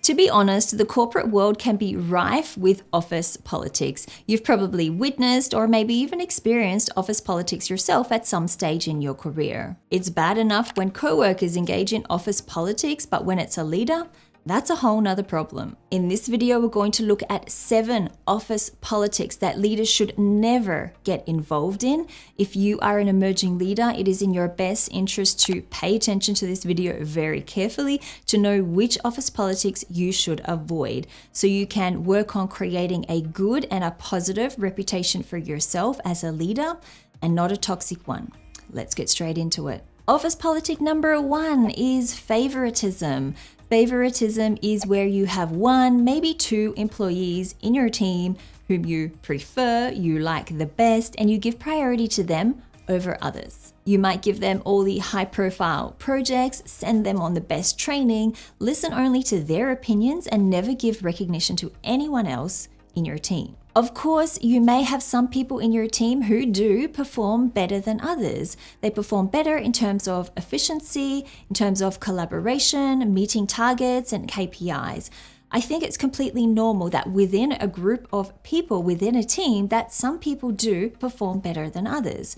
To be honest, the corporate world can be rife with office politics. You've probably witnessed or maybe even experienced office politics yourself at some stage in your career. It's bad enough when co-workers engage in office politics, but when it's a leader, that's a whole nother problem. In this video, we're going to look at 7 office politics that leaders should never get involved in. If you are an emerging leader, it is in your best interest to pay attention to this video very carefully to know which office politics you should avoid, so you can work on creating a good and a positive reputation for yourself as a leader and not a toxic one. Let's get straight into it. Office politic number 1 is favoritism. Favoritism is where you have 1, maybe 2 employees in your team whom you prefer, you like the best, and you give priority to them over others. You might give them all the high-profile projects, send them on the best training, listen only to their opinions, and never give recognition to anyone else in your team. Of course, you may have some people in your team who do perform better than others. They perform better in terms of efficiency, in terms of collaboration, meeting targets, and KPIs. I think it's completely normal that within a group of people, within a team, that some people do perform better than others.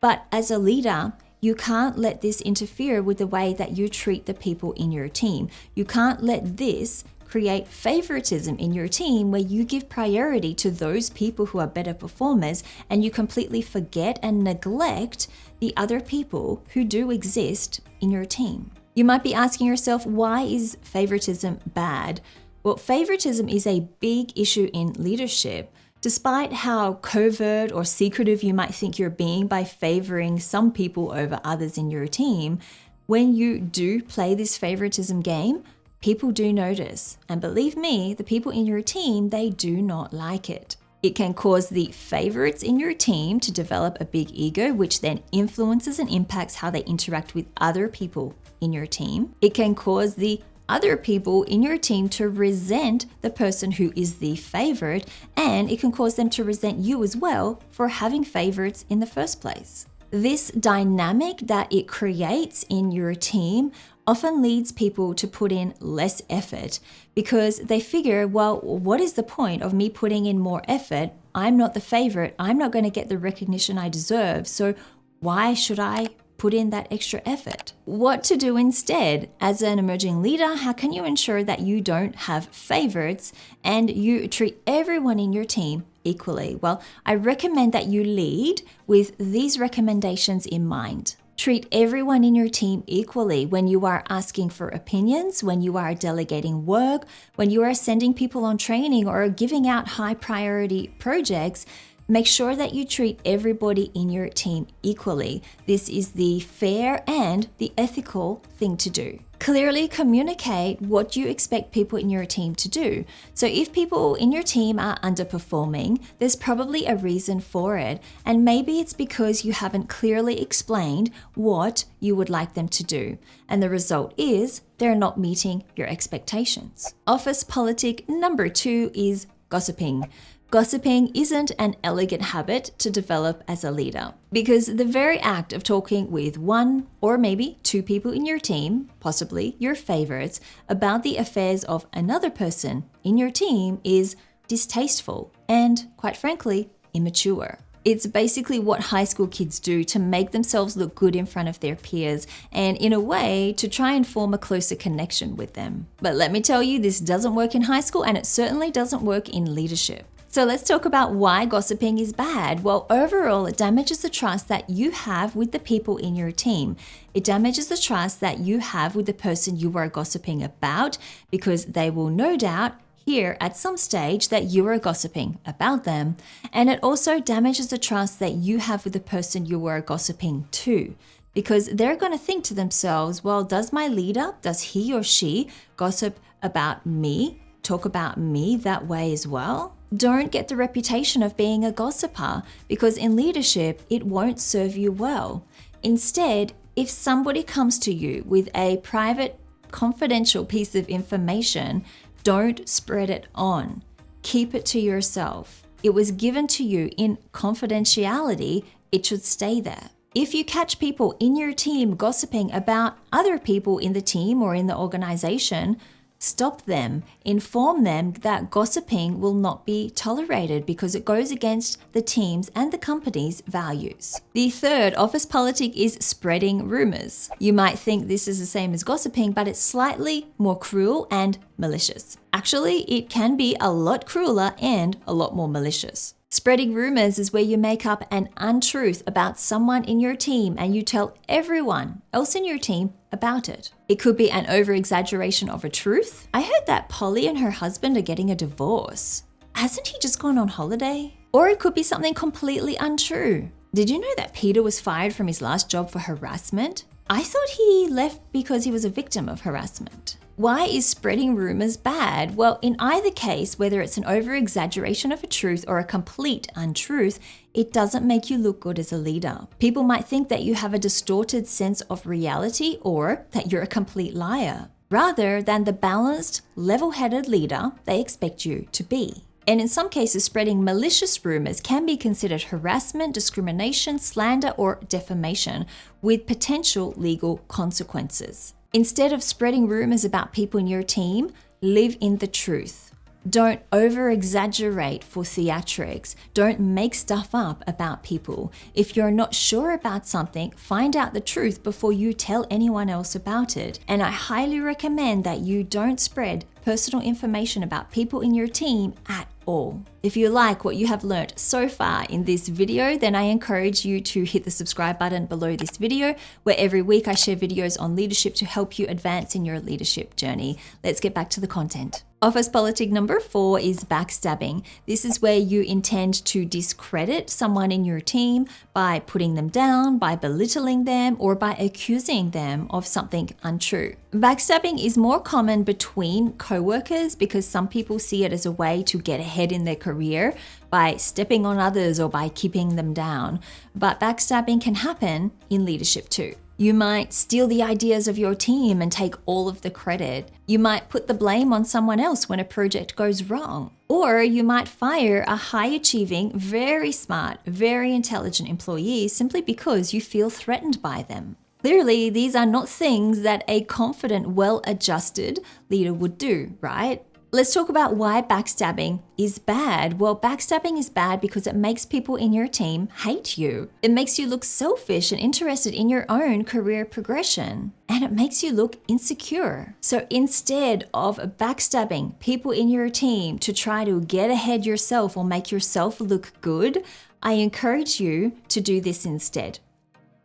But as a leader, you can't let this interfere with the way that you treat the people in your team. You can't let this create favoritism in your team where you give priority to those people who are better performers and you completely forget and neglect the other people who do exist in your team. You might be asking yourself, why is favoritism bad? Well, favoritism is a big issue in leadership. Despite how covert or secretive you might think you're being by favoring some people over others in your team, when you do play this favoritism game, people do notice. And believe me, the people in your team, they do not like it. It can cause the favorites in your team to develop a big ego, which then influences and impacts how they interact with other people in your team. It can cause the other people in your team to resent the person who is the favorite, and it can cause them to resent you as well for having favorites in the first place. This dynamic that it creates in your team often leads people to put in less effort because they figure, well, what is the point of me putting in more effort? I'm not the favorite. I'm not going to get the recognition I deserve. So why should I put in that extra effort? What to do instead? As an emerging leader, how can you ensure that you don't have favorites and you treat everyone in your team equally? Well, I recommend that you lead with these recommendations in mind. Treat everyone in your team equally when you are asking for opinions, when you are delegating work, when you are sending people on training or giving out high priority projects. Make sure that you treat everybody in your team equally. This is the fair and the ethical thing to do. Clearly communicate what you expect people in your team to do. So if people in your team are underperforming, there's probably a reason for it. And maybe it's because you haven't clearly explained what you would like them to do. And the result is they're not meeting your expectations. Office politic number 2 is gossiping. Gossiping isn't an elegant habit to develop as a leader because the very act of talking with 1 or maybe 2 people in your team, possibly your favorites, about the affairs of another person in your team is distasteful and, quite frankly, immature. It's basically what high school kids do to make themselves look good in front of their peers and, in a way, to try and form a closer connection with them. But let me tell you, this doesn't work in high school and it certainly doesn't work in leadership. So let's talk about why gossiping is bad. Well, overall, it damages the trust that you have with the people in your team. It damages the trust that you have with the person you are gossiping about because they will no doubt hear at some stage that you are gossiping about them. And it also damages the trust that you have with the person you are gossiping to, because they're going to think to themselves, well, does my leader, does he or she gossip about me, talk about me that way as well? Don't get the reputation of being a gossiper because in leadership, it won't serve you well. Instead, if somebody comes to you with a private, confidential piece of information, don't spread it on. Keep it to yourself. It was given to you in confidentiality. It should stay there. If you catch people in your team gossiping about other people in the team or in the organization, Stop them. Inform them that gossiping will not be tolerated because it goes against the team's and the company's values. The third office politic is spreading rumors. You might think this is the same as gossiping, but it's slightly more cruel and malicious. Actually, it can be a lot crueler and a lot more malicious. Spreading rumors is where you make up an untruth about someone in your team and you tell everyone else in your team about it. It could be an over-exaggeration of a truth. I heard that Polly and her husband are getting a divorce. Hasn't he just gone on holiday? Or it could be something completely untrue. Did you know that Peter was fired from his last job for harassment? I thought he left because he was a victim of harassment. Why is spreading rumors bad? Well, in either case, whether it's an over-exaggeration of a truth or a complete untruth, it doesn't make you look good as a leader. People might think that you have a distorted sense of reality or that you're a complete liar, rather than the balanced, level-headed leader they expect you to be. And in some cases, spreading malicious rumors can be considered harassment, discrimination, slander, or defamation with potential legal consequences. Instead of spreading rumors about people in your team, live in the truth. Don't over-exaggerate for theatrics. Don't make stuff up about people. If you're not sure about something, find out the truth before you tell anyone else about it. And I highly recommend that you don't spread personal information about people in your team at all. If you like what you have learned so far in this video, then I encourage you to hit the subscribe button below this video, where every week I share videos on leadership to help you advance in your leadership journey. Let's get back to the content. Office politic number 4 is backstabbing. This is where you intend to discredit someone in your team by putting them down, by belittling them, or by accusing them of something untrue. Backstabbing is more common between co-workers because some people see it as a way to get ahead in their career by stepping on others or by keeping them down. But backstabbing can happen in leadership too. You might steal the ideas of your team and take all of the credit. You might put the blame on someone else when a project goes wrong. Or you might fire a high-achieving, very smart, very intelligent employee simply because you feel threatened by them. Clearly, these are not things that a confident, well-adjusted leader would do, right? Let's talk about why backstabbing is bad. Well, backstabbing is bad because it makes people in your team hate you. It makes you look selfish and interested in your own career progression. And it makes you look insecure. So instead of backstabbing people in your team to try to get ahead yourself or make yourself look good, I encourage you to do this instead.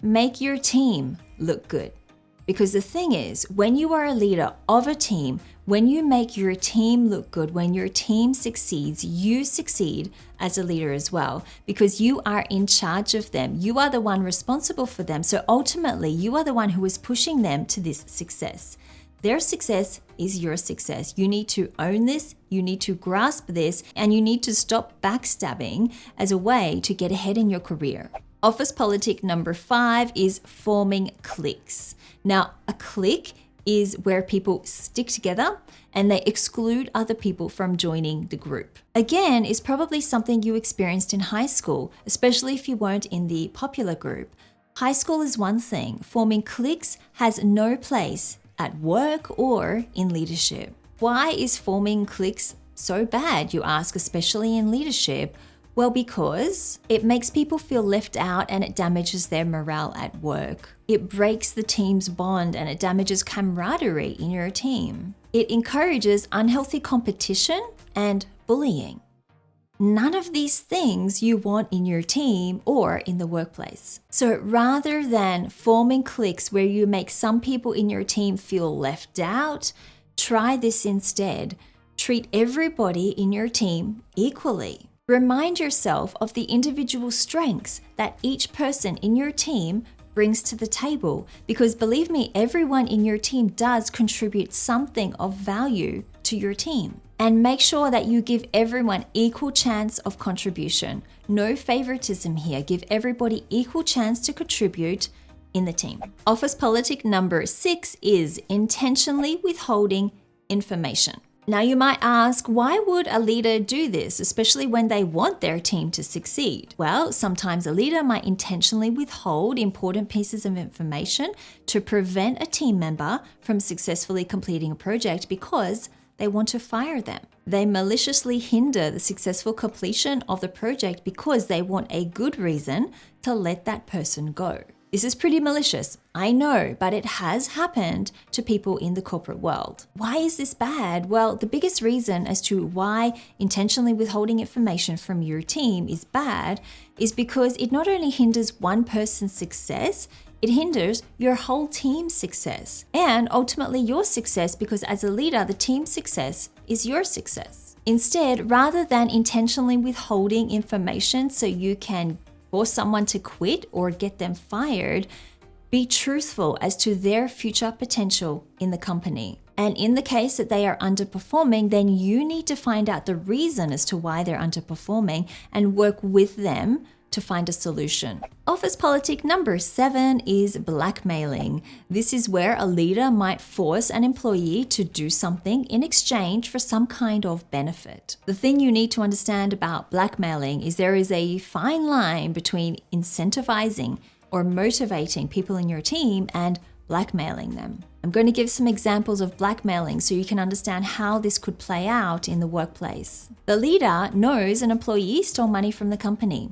Make your team look good. Because the thing is, when you are a leader of a team, when you make your team look good, when your team succeeds, you succeed as a leader as well, because you are in charge of them. You are the one responsible for them. So ultimately, you are the one who is pushing them to this success. Their success is your success. You need to own this, you need to grasp this, and you need to stop backstabbing as a way to get ahead in your career. Office politic number 5 is forming cliques. Now, a clique is where people stick together and they exclude other people from joining the group. Again, it's probably something you experienced in high school, especially if you weren't in the popular group. High school is one thing. Forming cliques has no place at work or in leadership. Why is forming cliques so bad, you ask, especially in leadership? Well, because it makes people feel left out and it damages their morale at work. It breaks the team's bond and it damages camaraderie in your team. It encourages unhealthy competition and bullying. None of these things you want in your team or in the workplace. So rather than forming cliques where you make some people in your team feel left out, try this instead. Treat everybody in your team equally. Remind yourself of the individual strengths that each person in your team brings to the table, because believe me, everyone in your team does contribute something of value to your team. And make sure that you give everyone equal chance of contribution. No favoritism here. Give everybody equal chance to contribute in the team. Office politic number 6 is intentionally withholding information. Now you might ask, why would a leader do this, especially when they want their team to succeed? Well, sometimes a leader might intentionally withhold important pieces of information to prevent a team member from successfully completing a project because they want to fire them. They maliciously hinder the successful completion of the project because they want a good reason to let that person go. This is pretty malicious, I know, but it has happened to people in the corporate world. Why is this bad? Well, the biggest reason as to why intentionally withholding information from your team is bad is because it not only hinders one person's success, it hinders your whole team's success and ultimately your success, because as a leader, the team's success is your success. Instead, rather than intentionally withholding information so you can force someone to quit or get them fired, be truthful as to their future potential in the company. And in the case that they are underperforming, then you need to find out the reason as to why they're underperforming and work with them to find a solution. Office politic number 7 is blackmailing. This is where a leader might force an employee to do something in exchange for some kind of benefit. The thing you need to understand about blackmailing is there is a fine line between incentivizing or motivating people in your team and blackmailing them. I'm going to give some examples of blackmailing so you can understand how this could play out in the workplace. The leader knows an employee stole money from the company.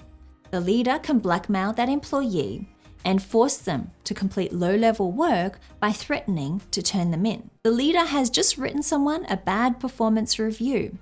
The leader can blackmail that employee and force them to complete low-level work by threatening to turn them in. The leader has just written someone a bad performance review,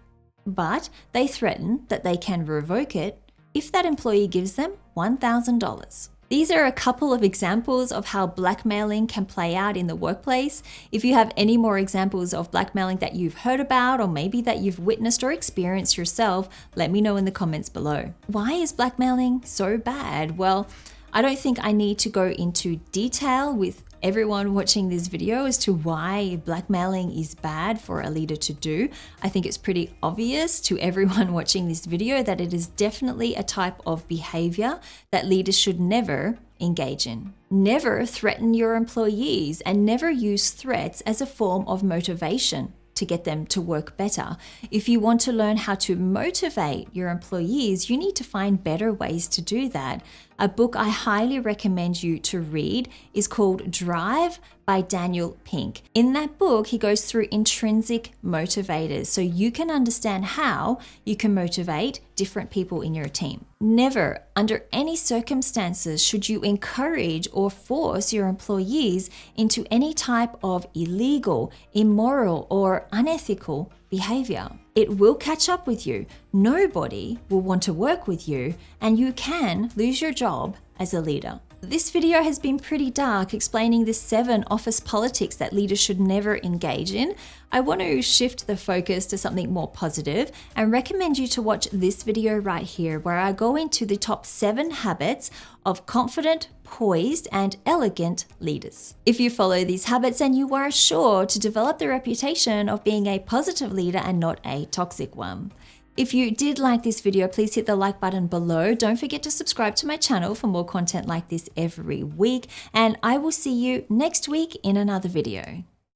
but they threaten that they can revoke it if that employee gives them $1,000. These are a couple of examples of how blackmailing can play out in the workplace. If you have any more examples of blackmailing that you've heard about or maybe that you've witnessed or experienced yourself, let me know in the comments below. Why is blackmailing so bad? Well, I don't think I need to go into detail with everyone watching this video as to why blackmailing is bad for a leader to do. I think it's pretty obvious to everyone watching this video that it is definitely a type of behavior that leaders should never engage in. Never threaten your employees and never use threats as a form of motivation to get them to work better. If you want to learn how to motivate your employees, you need to find better ways to do that. A book I highly recommend you to read is called Drive by Daniel Pink. In that book, he goes through intrinsic motivators so you can understand how you can motivate different people in your team. Never, under any circumstances, should you encourage or force your employees into any type of illegal, immoral, or unethical behavior. It will catch up with you. Nobody will want to work with you, and you can lose your job as a leader. This video has been pretty dark, explaining the 7 office politics that leaders should never engage in. I want to shift the focus to something more positive and recommend you to watch this video right here, where I go into the top 7 habits of confident, poised, and elegant leaders. If you follow these habits, then you are sure to develop the reputation of being a positive leader and not a toxic one. If you did like this video, please hit the like button below. Don't forget to subscribe to my channel for more content like this every week, and I will see you next week in another video.